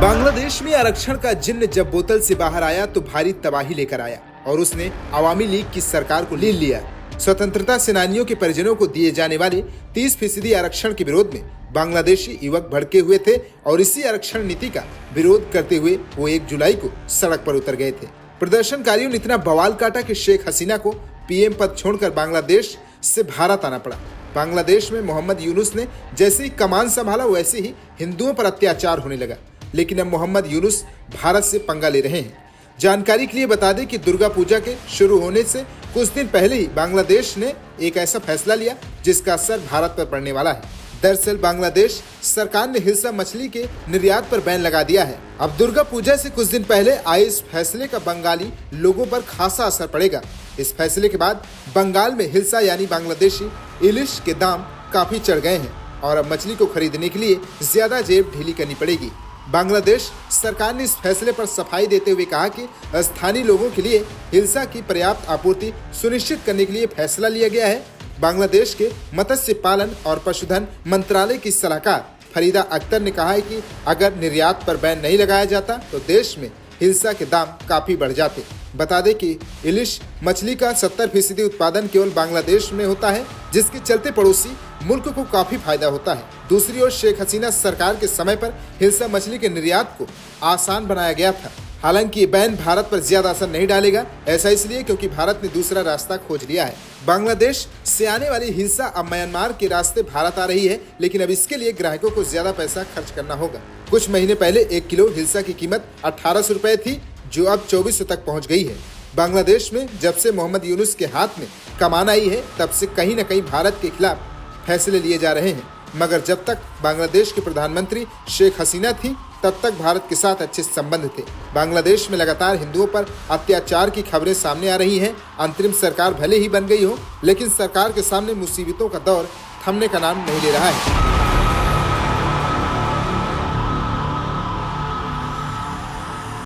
बांग्लादेश में आरक्षण का जिन्न जब बोतल से बाहर आया तो भारी तबाही लेकर आया और उसने अवामी लीग की सरकार को ले लिया। स्वतंत्रता सेनानियों के परिजनों को दिए जाने वाले 30% आरक्षण के विरोध में बांग्लादेशी युवक भड़के हुए थे और इसी आरक्षण नीति का विरोध करते हुए वो 1 जुलाई को सड़क पर उतर गए थे। प्रदर्शनकारियों ने इतना बवाल काटा कि शेख हसीना को पीएम पद छोड़कर बांग्लादेश से भारत आना पड़ा। बांग्लादेश में मोहम्मद यूनुस ने जैसे ही कमान संभाला वैसे ही हिंदुओं पर अत्याचार होने लगा, लेकिन अब मोहम्मद यूनुस भारत से पंगा ले रहे हैं। जानकारी के लिए बता दें कि दुर्गा पूजा के शुरू होने से कुछ दिन पहले ही बांग्लादेश ने एक ऐसा फैसला लिया जिसका असर भारत पर पड़ने वाला है। दरअसल बांग्लादेश सरकार ने हिल्सा मछली के निर्यात पर बैन लगा दिया है। अब दुर्गा पूजा से कुछ दिन पहले आए इस फैसले का बंगाली लोगों पर खासा असर पड़ेगा। इस फैसले के बाद बंगाल में हिल्सा यानी बांग्लादेशी इलिश के दाम काफी चढ़ गए हैं और अब मछली को खरीदने के लिए ज्यादा जेब ढीली करनी पड़ेगी। बांग्लादेश सरकार ने इस फैसले पर सफाई देते हुए कहा कि स्थानीय लोगों के लिए हिल्सा की पर्याप्त आपूर्ति सुनिश्चित करने के लिए फैसला लिया गया है। बांग्लादेश के मत्स्य पालन और पशुधन मंत्रालय की सलाहकार फरीदा अख्तर ने कहा है कि अगर निर्यात पर बैन नहीं लगाया जाता तो देश में हिल्सा के दाम काफी बढ़ जाते। बता दें कि इलिश मछली का 70% उत्पादन केवल बांग्लादेश में होता है, जिसके चलते पड़ोसी मुल्क को काफी फायदा होता है। दूसरी ओर शेख हसीना सरकार के समय पर हिल्सा मछली के निर्यात को आसान बनाया गया था। हालांकि ये बैन भारत पर ज्यादा असर नहीं डालेगा, ऐसा इसलिए क्योंकि भारत ने दूसरा रास्ता खोज लिया है। बांग्लादेश से आने वाली हिल्सा अब म्यांमार के रास्ते भारत आ रही है, लेकिन अब इसके लिए ग्राहकों को ज्यादा पैसा खर्च करना होगा। कुछ महीने पहले 1 किलो हिल्सा की कीमत 1800 रुपए थी, जो अब 2400 तक पहुंच गई है। बांग्लादेश में जब से मोहम्मद यूनुस के हाथ में कमान आई है, तब से कहीं न कहीं भारत के खिलाफ फैसले लिए जा रहे हैं, मगर जब तक बांग्लादेश की प्रधानमंत्री शेख हसीना थी तब तक भारत के साथ अच्छे संबंध थे। बांग्लादेश में लगातार हिंदुओं पर अत्याचार की खबरें सामने आ रही हैं। अंतरिम सरकार भले ही बन गई हो, लेकिन सरकार के सामने मुसीबतों का दौर थमने का नाम नहीं ले रहा है।